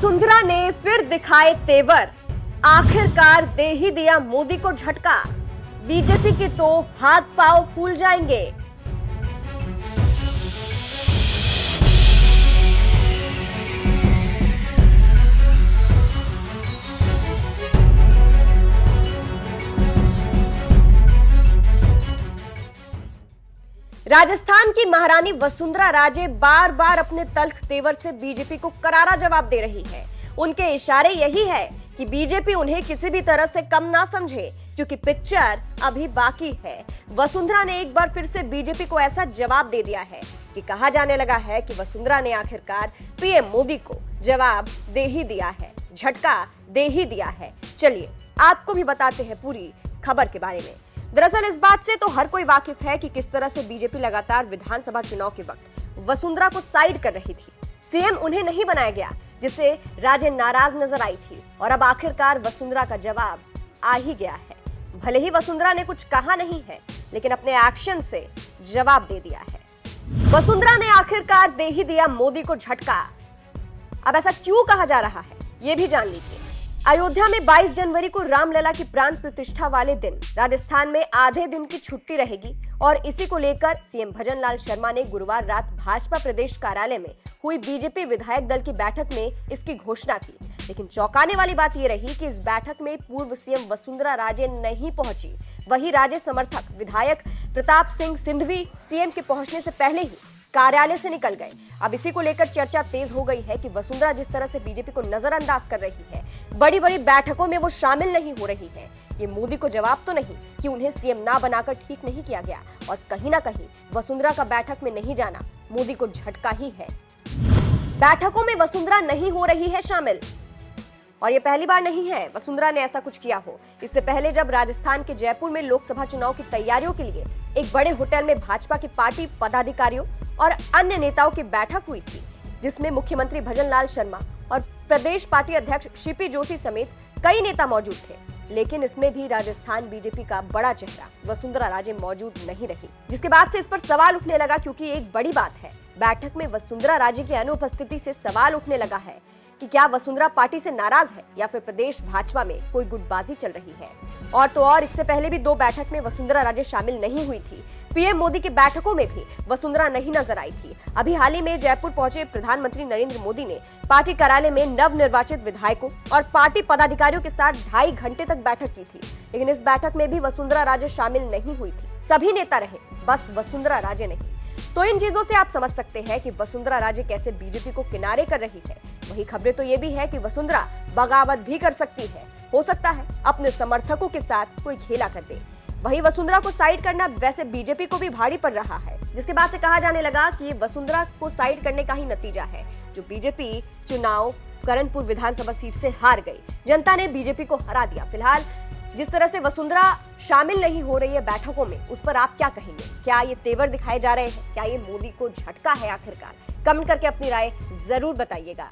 वसुंधरा ने फिर दिखाए तेवर, आखिरकार दे ही दिया मोदी को झटका। बीजेपी के तो हाथ पांव फूल जाएंगे। राजस्थान की महारानी वसुंधरा राजे बार बार अपने तल्ख तेवर से बीजेपी को करारा जवाब दे रही है। उनके इशारे यही है कि बीजेपी उन्हें किसी भी तरह से कम ना समझे, क्योंकि पिक्चर अभी बाकी है। वसुंधरा ने एक बार फिर से बीजेपी को ऐसा जवाब दे दिया है कि कहा जाने लगा है कि वसुंधरा ने आखिरकार पीएम मोदी को जवाब दे ही दिया है, झटका दे ही दिया है। चलिए आपको भी बताते हैं पूरी खबर के बारे में। दरअसल इस बात से तो हर कोई वाकिफ है कि किस तरह से बीजेपी लगातार विधानसभा चुनाव के वक्त वसुंधरा को साइड कर रही थी। सीएम उन्हें नहीं बनाया गया, जिससे राजे नाराज नजर आई थी और अब आखिरकार वसुंधरा का जवाब आ ही गया है। भले ही वसुंधरा ने कुछ कहा नहीं है, लेकिन अपने एक्शन से जवाब दे दिया है। वसुंधरा ने आखिरकार दे ही दिया मोदी को झटका। अब ऐसा क्यों कहा जा रहा है, ये भी जान लीजिए। अयोध्या में 22 जनवरी को रामलला की प्राण प्रतिष्ठा वाले दिन राजस्थान में आधे दिन की छुट्टी रहेगी और इसी को लेकर सीएम भजनलाल शर्मा ने गुरुवार रात भाजपा प्रदेश कार्यालय में हुई बीजेपी विधायक दल की बैठक में इसकी घोषणा की। लेकिन चौंकाने वाली बात यह रही कि इस बैठक में पूर्व सीएम वसुंधरा राजे नहीं पहुंची। वही राजे समर्थक विधायक प्रताप सिंह सिंधवी सीएम के पहुंचने से पहले ही कार्यालय से निकल गए। अब इसी को लेकर चर्चा तेज हो गई है कि वसुंधरा जिस तरह से बीजेपी को नजरअंदाज कर रही है, बड़ी बड़ी बैठकों में वो शामिल नहीं हो रही है, ये मोदी को जवाब तो नहीं कि उन्हें सीएम ना बनाकर ठीक नहीं किया गया, और कहीं ना कहीं वसुंधरा का बैठक में नहीं जाना मोदी को झटका ही है। बैठकों में वसुंधरा नहीं हो रही है शामिल, और ये पहली बार नहीं है वसुंधरा ने ऐसा कुछ किया हो। इससे पहले जब राजस्थान के जयपुर में लोकसभा चुनाव की तैयारियों के लिए एक बड़े होटल में भाजपा के पार्टी पदाधिकारियों और अन्य नेताओं की बैठक हुई थी, जिसमें मुख्यमंत्री भजनलाल शर्मा और प्रदेश पार्टी अध्यक्ष सीपी जोशी समेत कई नेता मौजूद थे, लेकिन इसमें भी राजस्थान बीजेपी का बड़ा चेहरा वसुंधरा राजे मौजूद नहीं रही, जिसके बाद से इस पर सवाल उठने लगा। क्योंकि एक बड़ी बात है, बैठक में वसुंधरा राजे की अनुपस्थिति से सवाल उठने लगा है कि क्या वसुंधरा पार्टी से नाराज है या फिर प्रदेश भाजपा में कोई गुटबाजी चल रही है। और तो और इससे पहले भी 2 बैठक में वसुंधरा राजे शामिल नहीं हुई थी। पीएम मोदी की बैठकों में भी वसुंधरा नहीं नजर आई थी। अभी हाल ही में जयपुर पहुंचे प्रधानमंत्री नरेंद्र मोदी ने पार्टी कार्यालय में नवनिर्वाचित विधायकों और पार्टी पदाधिकारियों के साथ 2.5 घंटे तक बैठक की थी, लेकिन इस बैठक में भी वसुंधरा राजे शामिल नहीं हुई थी। सभी नेता रहे, बस वसुंधरा राजे नहीं। तो इन चीजों से आप समझ सकते हैं कि वसुंधरा राजे कैसे बीजेपी को किनारे कर रही है। वही खबरें तो ये भी है कि वसुंधरा बगावत भी कर सकती है। हो सकता है अपने समर्थकों के साथ कोई खेला कर दे। वही वसुंधरा को साइड करना वैसे बीजेपी को भी भारी पड़ रहा है, जिसके बाद से कहा जाने लगा कि ये वसुंधरा को साइड करने का ही नतीजा है, जो बीजेपी चुनाव करणपुर विधानसभा सीट से हार गई। जनता ने बीजेपी को हरा दिया। फिलहाल जिस तरह से वसुंधरा शामिल नहीं हो रही है बैठकों में, उस पर आप क्या कहेंगे? क्या ये तेवर दिखाए जा रहे हैं? क्या ये मोदी को झटका है आखिरकार? कमेंट करके अपनी राय जरूर बताइएगा।